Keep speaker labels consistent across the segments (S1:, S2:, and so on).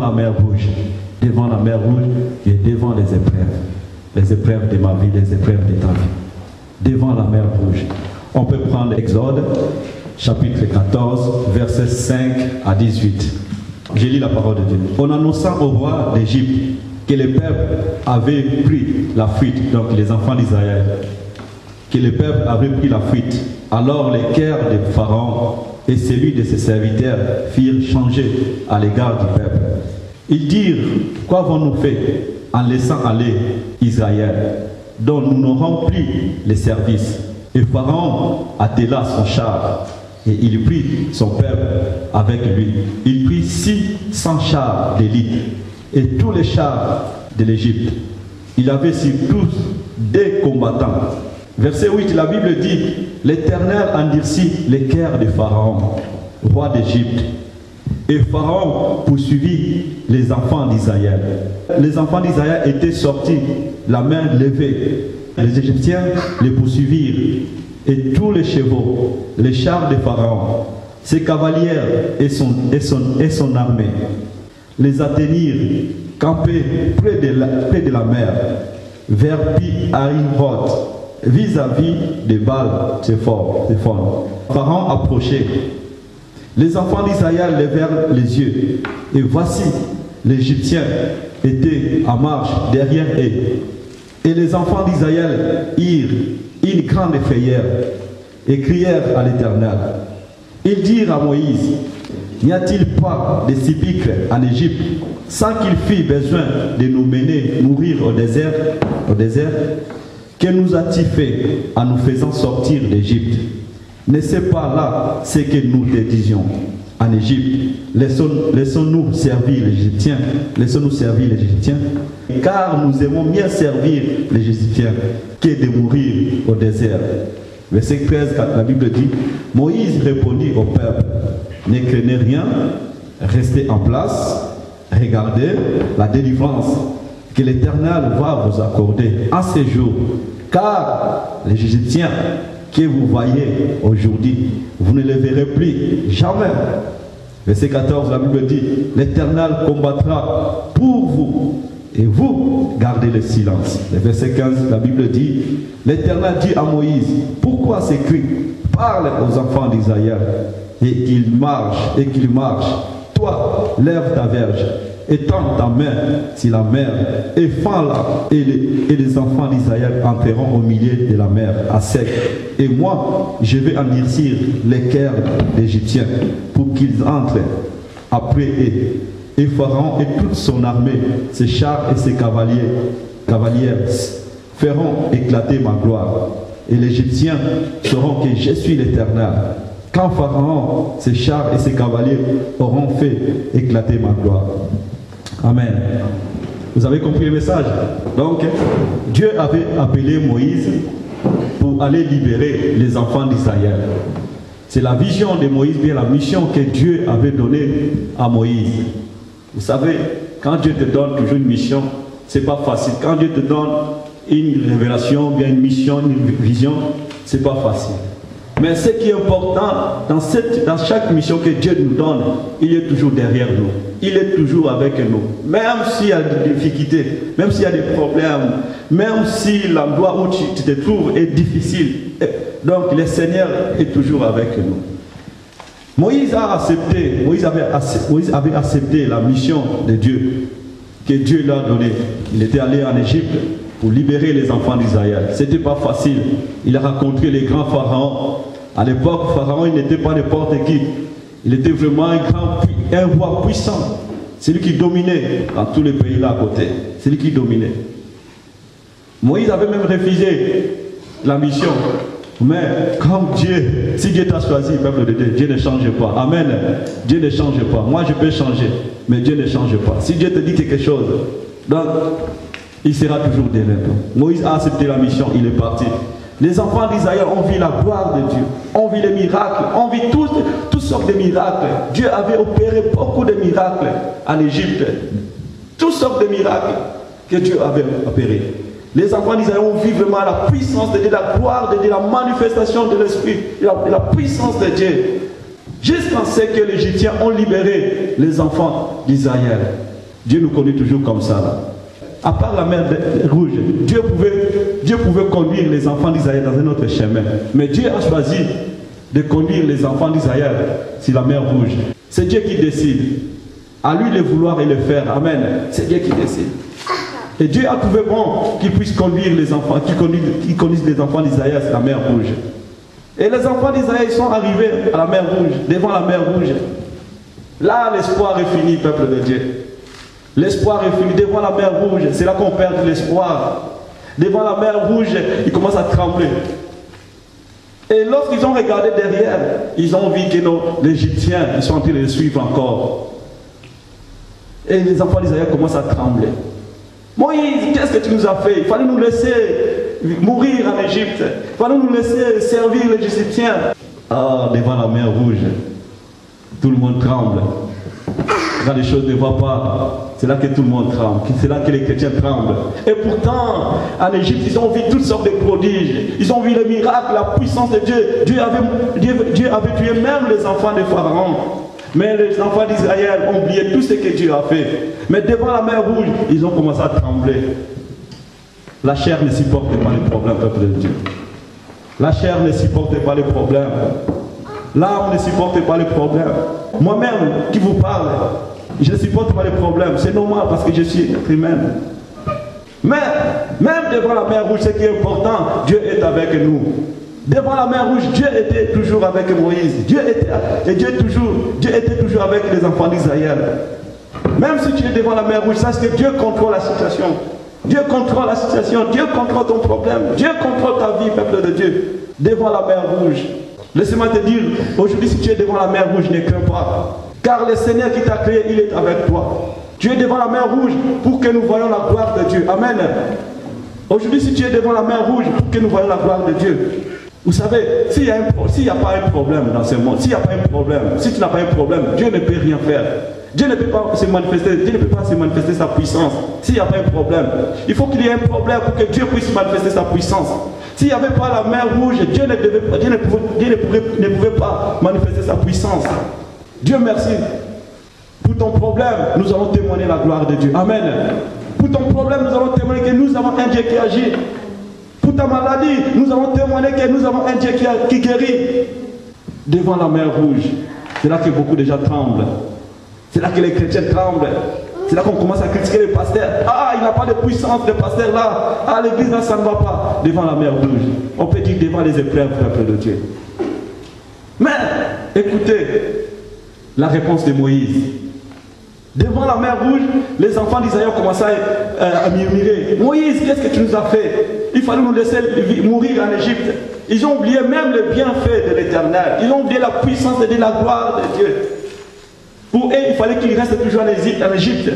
S1: la mer Rouge, devant la mer Rouge et devant les épreuves de ma vie, les épreuves de ta vie, devant la mer Rouge. On peut prendre Exode, chapitre 14, versets 5 à 18. Je lis la parole de Dieu. En annonçant au roi d'Égypte que le peuple avait pris la fuite, donc les enfants d'Israël, que le peuple avait pris la fuite, alors le cœur de Pharaon et celui de ses serviteurs firent changer à l'égard du peuple. Ils dirent, qu'avons-nous fait en laissant aller Israël, dont nous n'aurons plus les services? Et Pharaon attela son char, et il prit son peuple avec lui. Il prit 600 chars d'élite, et tous les chars de l'Égypte. Il avait sur tous des combattants. Verset 8, la Bible dit, l'Éternel endurcit les cœurs de Pharaon, roi d'Égypte. Et Pharaon poursuivit les enfants d'Israël. Les enfants d'Israël étaient sortis, la main levée. Les Égyptiens les poursuivirent. Et tous les chevaux, les chars de Pharaon, ses cavaliers et son armée, les atteignirent, campés près de la mer, vers Pi-Hahiroth, vis-à-vis de Baal-Tzephon. Pharaon approchait. Les enfants d'Israël levèrent les yeux, et voici, l'Égyptien était en marche derrière eux. Et les enfants d'Israël eurent une grande frayeur et crièrent à l'Éternel. Ils dirent à Moïse, n'y a-t-il pas de sépulcres en Égypte, sans qu'il fît besoin de nous mener mourir au désert? Que nous a-t-il fait en nous faisant sortir d'Égypte? N'est-ce pas là ce que nous te disions en Égypte? Laissons-nous servir l'Égyptien, car nous aimons mieux servir les Égyptiens que de mourir au désert. Verset 13, la Bible dit, Moïse répondit au peuple, ne craignez rien, restez en place, regardez la délivrance que l'Éternel va vous accorder en ce jour, car les Égyptiens que vous voyez aujourd'hui, vous ne les verrez plus jamais. Verset 14, la Bible dit, l'Éternel combattra pour vous, et vous gardez le silence. Le verset 15, la Bible dit, l'Éternel dit à Moïse, pourquoi ces cris? Parle aux enfants d'Israël, et qu'ils marchent. Toi, lève ta verge, étends ta main sur la mer, et fends-la, et les enfants d'Israël entreront au milieu de la mer, à sec. Et moi, je vais endurcir les cœurs d'Égyptiens, pour qu'ils entrent après eux. Et Pharaon et toute son armée, ses chars et ses cavaliers feront éclater ma gloire. Et les Égyptiens sauront que je suis l'Éternel. Quand Pharaon, ses chars et ses cavaliers auront fait éclater ma gloire. Amen. Vous avez compris le message? Donc, Dieu avait appelé Moïse pour aller libérer les enfants d'Israël. C'est la vision de Moïse, bien la mission que Dieu avait donnée à Moïse. Vous savez, quand Dieu te donne toujours une mission, c'est pas facile. Quand Dieu te donne une révélation, bien une mission, une vision, c'est pas facile. Mais ce qui est important, dans chaque mission que Dieu nous donne, il est toujours derrière nous. Il est toujours avec nous. Même s'il y a des difficultés, même s'il y a des problèmes, même si l'endroit où tu te trouves est difficile, donc le Seigneur est toujours avec nous. Moïse avait accepté la mission de Dieu, que Dieu lui a donnée. Il était allé en Égypte pour libérer les enfants d'Israël. Ce n'était pas facile. Il a rencontré les grands pharaons. À l'époque, Pharaon, il n'était pas n'importe qui. Il était vraiment un roi puissant. C'est lui qui dominait dans tous les pays là à côté. C'est lui qui dominait. Moïse avait même refusé la mission. Mais comme Dieu, si Dieu t'a choisi, peuple de Dieu, Dieu ne change pas. Amen. Dieu ne change pas. Moi, je peux changer, mais Dieu ne change pas. Si Dieu te dit quelque chose, donc, il sera toujours derrière toi. Moïse a accepté la mission, il est parti. Les enfants d'Israël ont vu la gloire de Dieu, ont vu les miracles, ont vu toutes sortes de miracles. Dieu avait opéré beaucoup de miracles en Égypte. Toutes sortes de miracles que Dieu avait opérés. Les enfants d'Israël ont vu vraiment la puissance de Dieu, la gloire de Dieu, la manifestation de l'Esprit, la puissance de Dieu. Jusqu'à ce que les Égyptiens ont libéré les enfants d'Israël. Dieu nous conduit toujours comme ça. Là. À part la mer rouge, Dieu pouvait conduire les enfants d'Israël dans un autre chemin. Mais Dieu a choisi de conduire les enfants d'Israël sur la mer rouge. C'est Dieu qui décide. À lui de vouloir et le faire. Amen. C'est Dieu qui décide. Et Dieu a trouvé bon qu'il puisse conduire les enfants, qu'il conduise les enfants d'Israël sur la mer rouge. Et les enfants d'Israël sont arrivés à la mer rouge, devant la mer rouge. Là, l'espoir est fini, peuple de Dieu. L'espoir est fini. Devant la mer rouge, c'est là qu'on perd l'espoir. Devant la mer rouge, ils commencent à trembler. Et lorsqu'ils ont regardé derrière, ils ont vu que les Égyptiens, ils sont en train de les suivre encore. Et les enfants d'Israël commencent à trembler. Moïse, qu'est-ce que tu nous as fait? Il fallait nous laisser mourir en Égypte. Il fallait nous laisser servir les Égyptiens. Ah, devant la mer rouge, tout le monde tremble. Quand les choses ne vont pas, c'est là que tout le monde tremble. C'est là que les chrétiens tremblent. Et pourtant, en Égypte, ils ont vu toutes sortes de prodiges. Ils ont vu les miracles, la puissance de Dieu. Dieu avait tué même les enfants de Pharaon. Mais les enfants d'Israël ont oublié tout ce que Dieu a fait. Mais devant la mer rouge, ils ont commencé à trembler. La chair ne supporte pas les problèmes, peuple de Dieu. La chair ne supporte pas les problèmes. L'âme ne supporte pas les problèmes. Moi-même, qui vous parle, je ne supporte pas les problèmes. C'est normal parce que je suis être humain. Mais, même devant la mer rouge, ce qui est important, Dieu est avec nous. Devant la mer rouge, Dieu était toujours avec Moïse. Dieu était toujours avec les enfants d'Israël. Même si tu es devant la mer rouge, sache que Dieu contrôle la situation. Dieu contrôle la situation. Dieu contrôle ton problème. Dieu contrôle ta vie, peuple de Dieu. Devant la mer rouge. Laisse-moi te dire, aujourd'hui, si tu es devant la mer rouge, ne crains pas. Car le Seigneur qui t'a créé, il est avec toi. Tu es devant la mer rouge pour que nous voyions la gloire de Dieu. Amen. Aujourd'hui, si tu es devant la mer rouge, pour que nous voyions la gloire de Dieu. Vous savez, s'il n'y a pas un problème dans ce monde, s'il n'y a pas un problème, si tu n'as pas un problème, Dieu ne peut rien faire. Dieu ne peut pas se manifester, Dieu ne peut pas se manifester sa puissance. S'il n'y a pas un problème, il faut qu'il y ait un problème pour que Dieu puisse manifester sa puissance. S'il n'y avait pas la mer rouge, Dieu ne pouvait pas manifester sa puissance. Dieu merci. Pour ton problème, nous allons témoigner la gloire de Dieu. Amen. Pour ton problème, nous allons témoigner que nous avons un Dieu qui agit. Pour ta maladie, nous allons témoigner que nous avons un Dieu qui guérit. Devant la mer rouge, c'est là que beaucoup de gens tremblent. C'est là que les chrétiens tremblent. C'est là qu'on commence à critiquer les pasteurs. Ah, il n'a pas de puissance, de pasteur là. Ah, l'église là, ça ne va pas. Devant la mer rouge. On peut dire devant les épreuves, peuple de Dieu. Mais, écoutez, la réponse de Moïse. Devant la mer rouge, les enfants d'Israël ont commencé à murmurer. Moïse, qu'est-ce que tu nous as fait? Il fallait nous laisser mourir en Égypte. Ils ont oublié même le bienfait de l'Éternel. Ils ont oublié la puissance et la gloire de Dieu. Pour eux, il fallait qu'ils restent toujours en Égypte.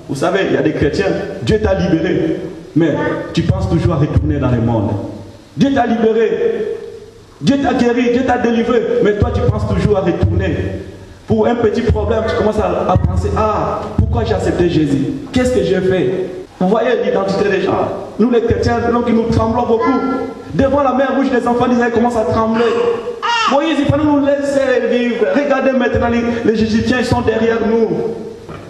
S1: Vous savez, il y a des chrétiens, Dieu t'a libéré. Mais tu penses toujours à retourner dans le monde. Dieu t'a libéré. Dieu t'a guéri, Dieu t'a délivré. Mais toi, tu penses toujours à retourner. Pour un petit problème, tu commences à penser, ah, pourquoi j'ai accepté Jésus? Qu'est-ce que j'ai fait? Vous voyez l'identité des gens. Nous les chrétiens, nous tremblons beaucoup. Devant la mer rouge, les enfants d'Israël commencent à trembler. Moïse, il fallait nous laisser vivre. Regardez maintenant, les Égyptiens, ils sont derrière nous.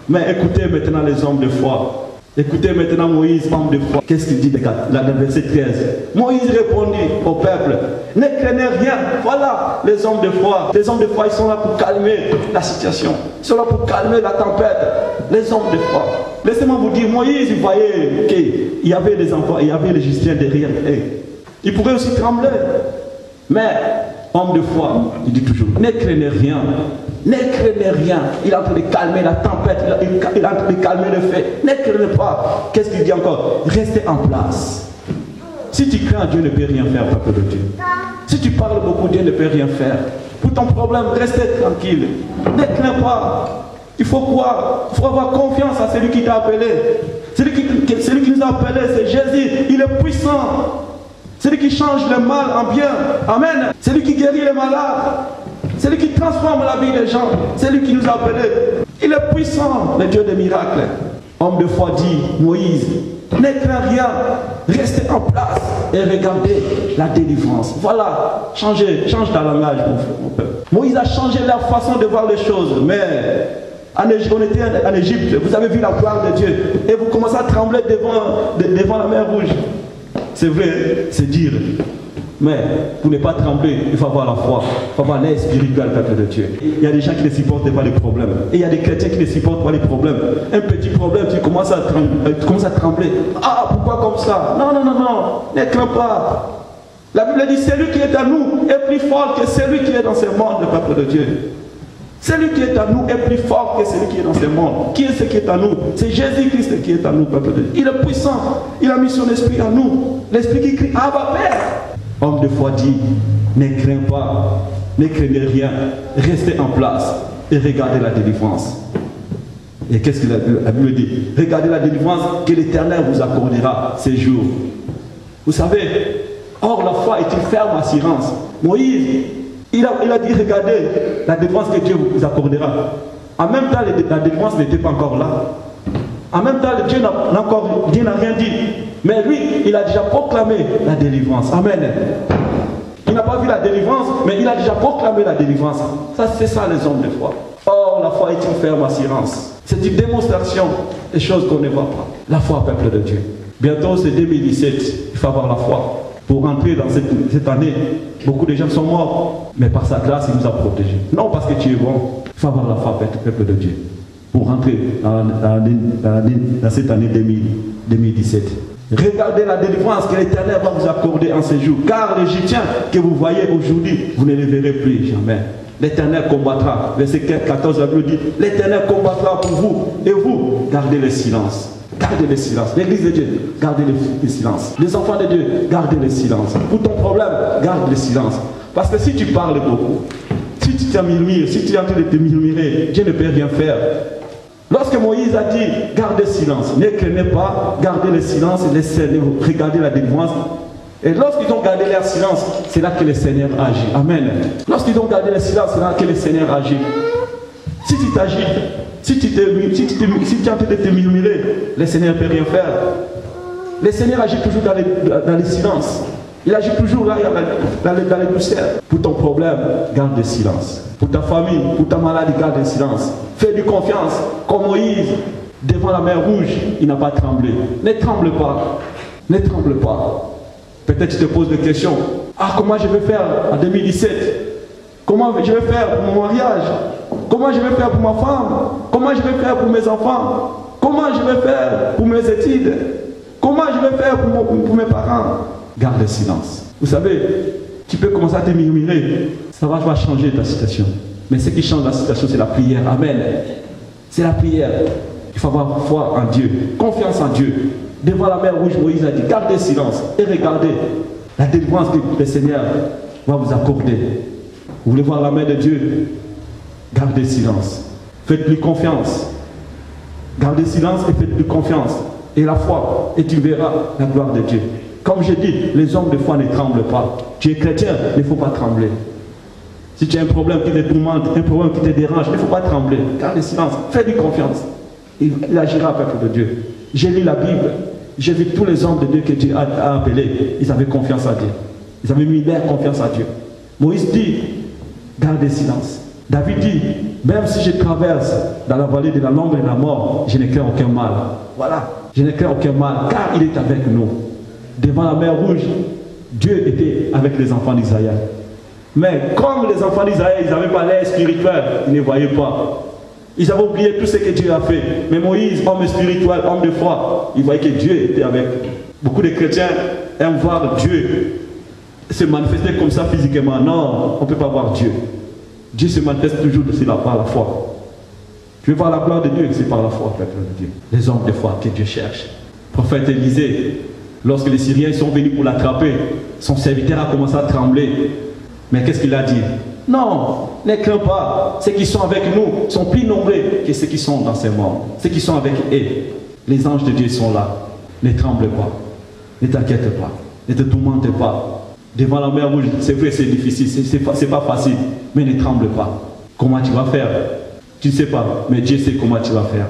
S1: Mais écoutez maintenant les hommes de foi. Écoutez maintenant Moïse, homme de foi. Qu'est-ce qu'il dit dans le verset 13? Moïse répondit au peuple, ne craignez rien. Voilà les hommes de foi. Les hommes de foi, ils sont là pour calmer la situation. Ils sont là pour calmer la tempête. Les hommes de foi. Laissez-moi vous dire, Moïse, il voyait qu'il y avait des enfants, il y avait les Égyptiens derrière eux. Il pourrait aussi trembler. Mais, homme de foi, il dit toujours, ne craignez rien. Ne craignez rien. Il est en train de calmer la tempête. Il est en train de calmer le feu. Ne craignez pas. Qu'est-ce qu'il dit encore? Restez en place. Si tu crains, Dieu ne peut rien faire, peuple de Dieu. Si tu parles beaucoup, Dieu ne peut rien faire. Pour ton problème, restez tranquille. Ne crains pas. Il faut croire. Il faut avoir confiance à celui qui t'a appelé. Celui qui nous a appelés, c'est Jésus. Il est puissant. Celui qui change le mal en bien. Amen. Celui qui guérit les malades. C'est lui qui transforme la vie des gens. C'est lui qui nous a appelés. Il est puissant, le Dieu des miracles. Homme de foi dit, Moïse, ne crains rien, restez en place et regardez la délivrance. Voilà, change ta langage, mon peuple. Moïse a changé leur façon de voir les choses, mais On était en Égypte, vous avez vu la gloire de Dieu et vous commencez à trembler devant la mer Rouge. C'est vrai, c'est dire. Mais pour ne pas trembler, il faut avoir la foi, il faut avoir l'air spirituel, peuple de Dieu. Il y a des gens qui ne supportent pas les problèmes. Et il y a des chrétiens qui ne supportent pas les problèmes. Un petit problème, tu commences à trembler. Ah, pourquoi comme ça? Non, non, non, non, ne crains pas. La Bible dit, celui qui est à nous est plus fort que celui qui est dans ce monde, le peuple de Dieu. Celui qui est à nous est plus fort que celui qui est dans ce monde. Qui est ce qui est à nous? C'est Jésus-Christ qui est à nous, peuple de Dieu. Il est puissant. Il a mis son esprit en nous. L'esprit qui crie, Abba Père. Homme de foi dit, ne crains pas, ne craignez rien, restez en place et regardez la délivrance. Et qu'est-ce que la Bible dit? Regardez la délivrance que l'Éternel vous accordera ces jours. Vous savez, or la foi est une ferme assurance. Moïse, il a dit, regardez la délivrance que Dieu vous accordera. En même temps, la délivrance n'était pas encore là. En même temps, Dieu n'a rien dit. Mais lui, il a déjà proclamé la délivrance. Amen. Il n'a pas vu la délivrance, mais il a déjà proclamé la délivrance. Ça, c'est ça les hommes de foi. Or, la foi est une ferme assurance. C'est une démonstration des choses qu'on ne voit pas. La foi, peuple de Dieu. Bientôt, c'est 2017. Il faut avoir la foi. Pour entrer dans cette année, beaucoup de gens sont morts. Mais par sa grâce, il nous a protégés. Non parce que tu es bon. Il faut avoir la foi, peuple de Dieu. Pour rentrer dans cette année 2017. Regardez la délivrance que l'Éternel va vous accorder en ces jours. Car l'Égyptien que vous voyez aujourd'hui, vous ne les verrez plus jamais. L'Éternel combattra. Verset 14, la Bible dit, l'Éternel combattra pour vous. Et vous, gardez le silence. Gardez le silence. L'Église de Dieu, gardez le silence. Les enfants de Dieu, gardez le silence. Pour ton problème, garde le silence. Parce que si tu parles beaucoup, si tu te murmures, si tu es en train de te murmurer, Dieu ne peut rien faire. Lorsque Moïse a dit, gardez le silence, ne craignez pas, gardez le silence, laissez-le, regardez la délivrance. Et lorsqu'ils ont gardé leur silence, c'est là que le Seigneur agit. Amen. Lorsqu'ils ont gardé le silence, c'est là que le Seigneur agit. Si tu t'agis, si tu es en train de te murmurer, le Seigneur ne peut rien faire. Le Seigneur agit toujours dans le silence. Il agit toujours là, dans les douceurs. Pour ton problème, garde le silence. Pour ta famille, pour ta maladie, garde le silence. Fais-lui confiance. Comme Moïse, devant la mer Rouge, il n'a pas tremblé. Ne tremble pas. Ne tremble pas. Peut-être tu te poses des questions. Ah, comment je vais faire en 2017? Comment je vais faire pour mon mariage? Comment je vais faire pour ma femme? Comment je vais faire pour mes enfants? Comment je vais faire pour mes études? Comment je vais faire pour mes parents? Garde le silence. Vous savez, tu peux commencer à te murmurer. Ça va changer ta situation. Mais ce qui change la situation, c'est la prière. Amen. C'est la prière. Il faut avoir foi en Dieu. Confiance en Dieu. Devant la mer Rouge, Moïse a dit, gardez le silence et regardez la délivrance que le Seigneur va vous accorder. Vous voulez voir la main de Dieu? Gardez le silence. Faites-lui confiance. Gardez le silence et faites-lui confiance. Et la foi, et tu verras la gloire de Dieu. Comme je dis, les hommes de foi ne tremblent pas. Tu es chrétien, il ne faut pas trembler. Si tu as un problème qui te tourmente, un problème qui te dérange, il ne faut pas trembler. Garde le silence, fais-lui confiance. Il agira, peuple de Dieu. J'ai lu la Bible, j'ai vu tous les hommes de Dieu que Dieu a appelés. Ils avaient confiance à Dieu. Ils avaient mis leur confiance à Dieu. Moïse dit, garde le silence. David dit, même si je traverse dans la vallée de la l'ombre et de la mort, je ne crains aucun mal. Voilà, je ne crains aucun mal, car il est avec nous. Devant la mer Rouge, Dieu était avec les enfants d'Israël. Mais comme les enfants d'Israël, ils n'avaient pas l'air spirituel, ils ne voyaient pas. Ils avaient oublié tout ce que Dieu a fait. Mais Moïse, homme spirituel, homme de foi, il voyait que Dieu était avec. Beaucoup de chrétiens aiment voir Dieu se manifester comme ça physiquement. Non, on ne peut pas voir Dieu. Dieu se manifeste toujours par la foi. Tu veux voir la gloire de Dieu, c'est par la foi, peuple de Dieu. Les hommes de foi que Dieu cherche. Le prophète Élisée, lorsque les Syriens sont venus pour l'attraper, son serviteur a commencé à trembler. Mais qu'est-ce qu'il a dit? Non, ne crains pas. Ceux qui sont avec nous sont plus nombreux que ceux qui sont dans ces mondes. Ceux qui sont avec eux, les anges de Dieu sont là. Ne tremble pas. Ne t'inquiète pas. Ne te tourmente pas. Devant la mer Rouge, c'est vrai, c'est difficile, c'est pas facile. Mais ne tremble pas. Comment tu vas faire? Tu ne sais pas, mais Dieu sait comment tu vas faire.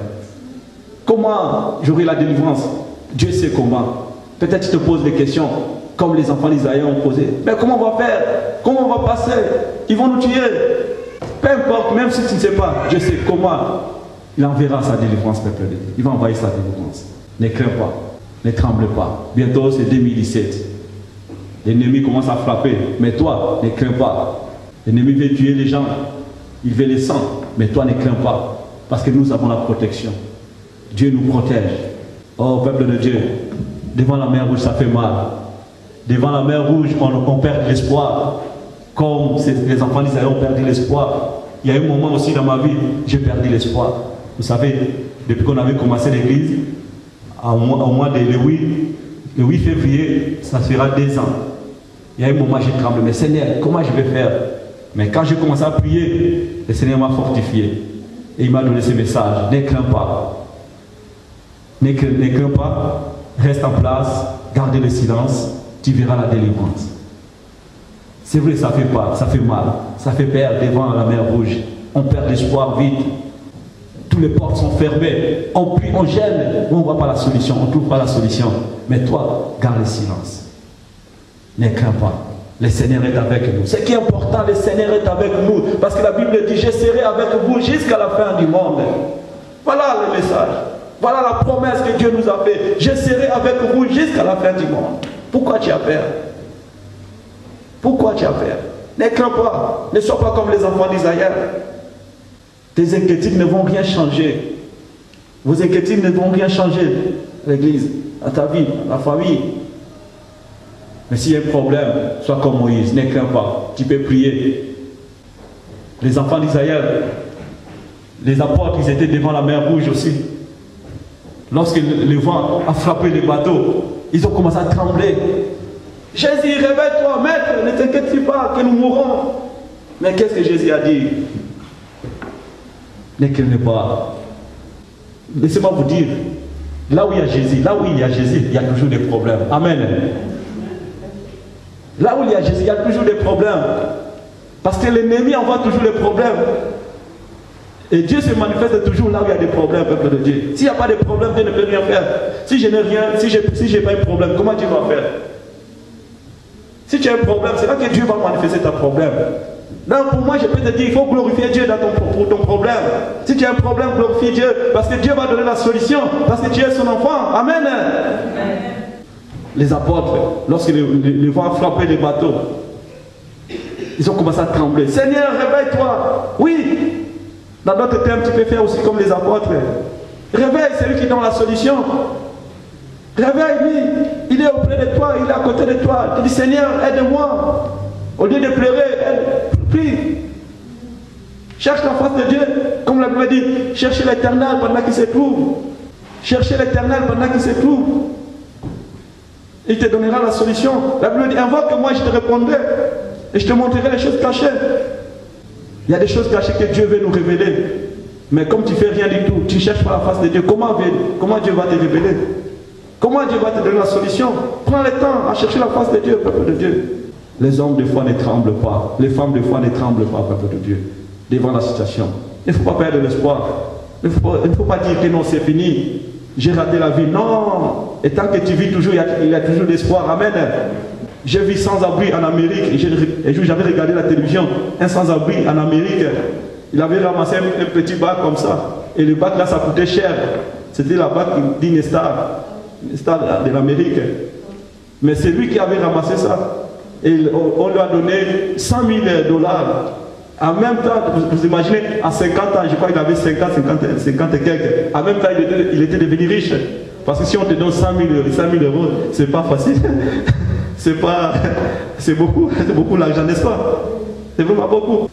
S1: Comment j'aurai la délivrance? Dieu sait comment. Peut-être tu te poses des questions, comme les enfants d'Israël ont posé. Mais comment on va faire? Comment on va passer? Ils vont nous tuer. Peu importe, même si tu ne sais pas, Dieu sait comment Il enverra sa délivrance, peuple de Dieu. Il va envoyer sa délivrance. Ne crains pas, ne tremble pas. Bientôt, c'est 2017. L'ennemi commence à frapper. Mais toi, ne crains pas. L'ennemi veut tuer les gens. Il veut les sangs. Mais toi, ne crains pas. Parce que nous avons la protection. Dieu nous protège. Oh, peuple de Dieu, devant la mer rouge, ça fait mal. Devant la mer rouge, on perd l'espoir. Comme les enfants d'Israël ont perdu l'espoir. Il y a un moment aussi dans ma vie, j'ai perdu l'espoir. Vous savez, depuis qu'on avait commencé l'église, au mois de le 8 février, ça fera 2 ans. Il y a un moment, j'ai tremblé. Mais Seigneur, comment je vais faire? Mais quand j'ai commencé à prier, le Seigneur m'a fortifié. Et il m'a donné ce message. Ne crains pas. Ne crains pas. Reste en place. Gardez le silence. Tu verras la délivrance. C'est vrai, ça fait pas, ça fait mal. Ça fait perdre devant la mer rouge. On perd l'espoir vite. Toutes les portes sont fermées. On prie, on gêne. On ne voit pas la solution. On ne trouve pas la solution. Mais toi, garde le silence. Ne crains pas. Le Seigneur est avec nous. Ce qui est important, le Seigneur est avec nous. Parce que la Bible dit, je serai avec vous jusqu'à la fin du monde. Voilà le message. Voilà la promesse que Dieu nous a faite. Je serai avec vous jusqu'à la fin du monde. Pourquoi tu as peur? Pourquoi tu as peur? Ne crains pas. Ne sois pas comme les enfants d'Israël. Tes inquiétudes ne vont rien changer. Vos inquiétudes ne vont rien changer. L'église, à ta vie, à la famille. Mais s'il y a un problème, sois comme Moïse, ne crains pas, tu peux prier. Les enfants d'Israël, les apôtres, ils étaient devant la mer rouge aussi. Lorsque le vent a frappé les bateaux, ils ont commencé à trembler. Jésus, réveille-toi, maître, ne t'inquiète pas que nous mourrons. Mais qu'est-ce que Jésus a dit? Ne craignez pas. Laissez-moi vous dire, là où il y a Jésus, il y a toujours des problèmes. Amen. Là où il y a Jésus, il y a toujours des problèmes. Parce que l'ennemi envoie toujours les problèmes. Et Dieu se manifeste toujours là où il y a des problèmes, peuple de Dieu. S'il n'y a pas de problème, Dieu ne peut rien faire. Si je n'ai rien, si je n'ai pas un problème, comment Dieu va faire? Si tu as un problème, c'est là que Dieu va manifester ton problème. Donc pour moi, je peux te dire, il faut glorifier Dieu pour ton problème. Si tu as un problème, glorifie Dieu. Parce que Dieu va donner la solution. Parce que tu es son enfant. Amen. Amen. Les apôtres, lorsque le vent a frappé les bateaux, ils ont commencé à trembler. Seigneur, réveille-toi. Oui. Dans d'autres termes, tu peux faire aussi comme les apôtres. Réveille, c'est lui qui donne la solution. Réveille-lui. Il est auprès de toi, il est à côté de toi. Tu dis, Seigneur, aide-moi. Au lieu de pleurer, prie. Cherche la face de Dieu. Comme la Bible dit, cherchez l'Éternel pendant qu'il se trouve. Cherchez l'Éternel pendant qu'il se trouve. Il te donnera la solution. La Bible dit, invoque-moi, je te répondrai. Et je te montrerai les choses cachées. Il y a des choses cachées que Dieu veut nous révéler. Mais comme tu ne fais rien du tout, tu ne cherches pas la face de Dieu, comment Dieu va te révéler? Comment Dieu va te donner la solution? Prends le temps à chercher la face de Dieu, peuple de Dieu. Les hommes de foi ne tremblent pas. Les femmes de foi ne tremblent pas, peuple de Dieu, devant la situation. Il ne faut pas perdre l'espoir. Il ne faut pas dire que non, c'est fini. J'ai raté la vie. Non. Et tant que tu vis toujours, il y a toujours l'espoir. Amen. J'ai vu sans-abri en Amérique. Et j'avais regardé la télévision. Un sans-abri en Amérique. Il avait ramassé un petit bac comme ça. Et le bac là, ça coûtait cher. C'était la bac d'une star de l'Amérique. Mais c'est lui qui avait ramassé ça. Et on lui a donné $100 000. En même temps, vous imaginez, à 50 ans, je crois qu'il avait 50 et quelques. En même temps, il était devenu riche. Parce que si on te donne 100 000 euros, c'est pas facile. C'est beaucoup l'argent, n'est-ce pas? C'est vraiment beaucoup.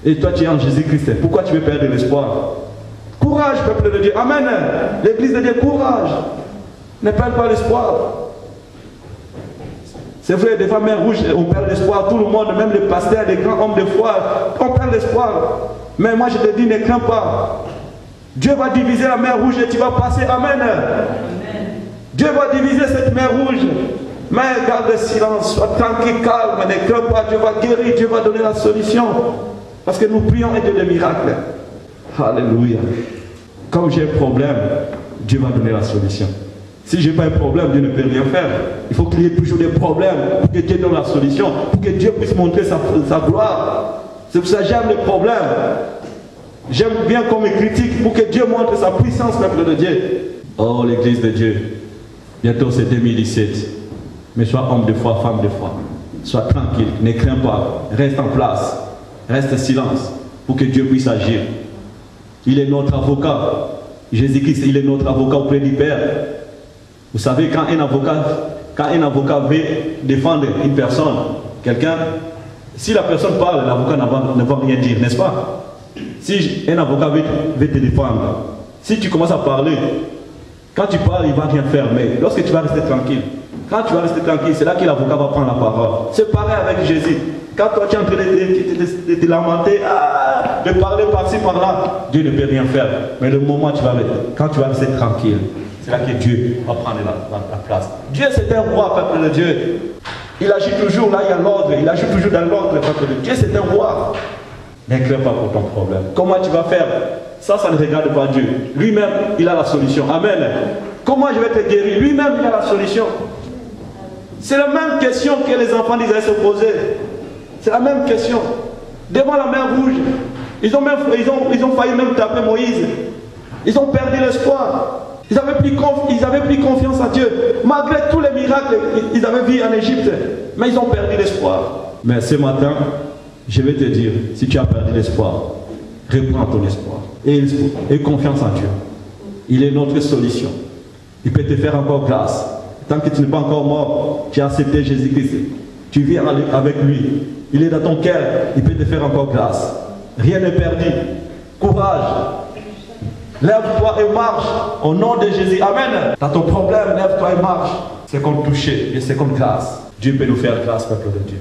S1: Et toi, tu es en Jésus-Christ. Pourquoi tu veux perdre l'espoir? Courage, peuple de Dieu. Amen. L'église de Dieu, courage. Ne perds pas l'espoir. C'est vrai, devant la mer rouge, on perd l'espoir. Tout le monde, même les pasteurs, les grands hommes de foi, on perd l'espoir. Mais moi, je te dis, ne crains pas. Dieu va diviser la mer rouge et tu vas passer. Amen. Amen. Dieu va diviser cette mer rouge. Mais garde le silence, sois tranquille, calme, ne crains pas. Dieu va guérir, Dieu va donner la solution. Parce que nous prions et Dieu des miracles. Alléluia. Comme j'ai un problème, Dieu va donner la solution. Si je n'ai pas un problème, Dieu ne peut rien faire. Il faut qu'il y ait toujours des problèmes pour que Dieu donne la solution, pour que Dieu puisse montrer sa gloire. C'est pour ça que j'aime les problèmes. J'aime bien qu'on me critique pour que Dieu montre sa puissance, peuple de Dieu. Oh, l'église de Dieu. Bientôt c'est 2017. Mais sois homme de foi, femme de foi. Sois tranquille, ne crains pas. Reste en place. Reste silence pour que Dieu puisse agir. Il est notre avocat. Jésus-Christ, il est notre avocat auprès du Père. Vous savez, quand un avocat veut défendre une personne, quelqu'un, si la personne parle, l'avocat ne va rien dire, n'est-ce pas? Si un avocat veut te défendre, si tu commences à parler, quand tu parles, il ne va rien faire. Mais lorsque tu vas rester tranquille, quand tu vas rester tranquille, c'est là que l'avocat va prendre la parole. C'est pareil avec Jésus. Quand toi tu es en train de te lamenter, de parler par-ci, par-là, Dieu ne peut rien faire. Mais le moment quand tu vas rester tranquille, c'est là que Dieu va prendre la place. Dieu, c'est un roi, peuple de Dieu. Il agit toujours, là il y a l'ordre, il agit toujours dans l'ordre, peuple de Dieu. Dieu, c'est un roi. Ne crains pas pour ton problème. Comment tu vas faire? Ça ne regarde pas Dieu. Lui-même, il a la solution. Amen. Comment je vais te guérir? Lui-même, il a la solution. C'est la même question que les enfants d'Israël se posaient. C'est la même question. Devant la mer Rouge, ils ont failli même taper Moïse. Ils ont perdu l'espoir. Ils avaient pris confiance à Dieu. Malgré tous les miracles qu'ils avaient vus en Égypte. Mais ils ont perdu l'espoir. Mais ce matin, je vais te dire, si tu as perdu l'espoir, reprends ton espoir. Et confiance en Dieu. Il est notre solution. Il peut te faire encore grâce. Tant que tu n'es pas encore mort, tu as accepté Jésus-Christ. Tu vis avec lui. Il est dans ton cœur. Il peut te faire encore grâce. Rien n'est perdu. Courage. Lève-toi et marche au nom de Jésus. Amen. Dans ton problème, lève-toi et marche. C'est comme toucher et c'est comme grâce. Dieu peut nous faire grâce, peuple de Dieu.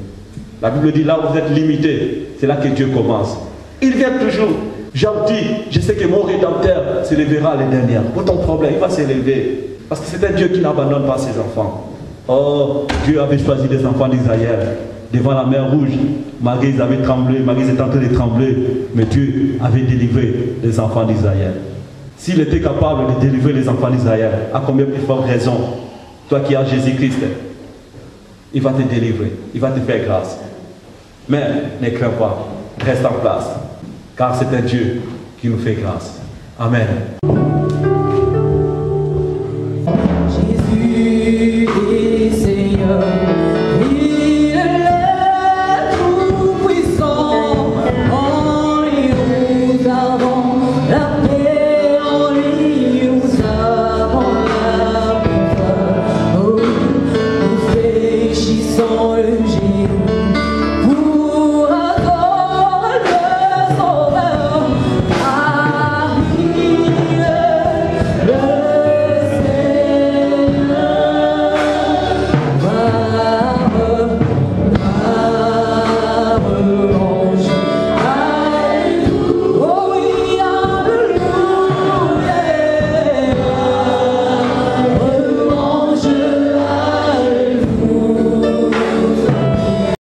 S1: La Bible dit là où vous êtes limité, c'est là que Dieu commence. Il vient toujours. Job dit, je sais que mon Rédempteur s'élèvera les dernières. Pour ton problème, il va s'élever. Parce que c'est un Dieu qui n'abandonne pas ses enfants. Oh, Dieu avait choisi les enfants d'Israël devant la mer Rouge. Malgré ils avaient tremblé, malgré ils étaient en train de trembler, mais Dieu avait délivré les enfants d'Israël. S'il était capable de délivrer les enfants d'Israël, à combien plus forte raison, toi qui as Jésus-Christ, il va te délivrer, il va te faire grâce. Mais ne crains pas, reste en place, car c'est un Dieu qui nous fait grâce. Amen.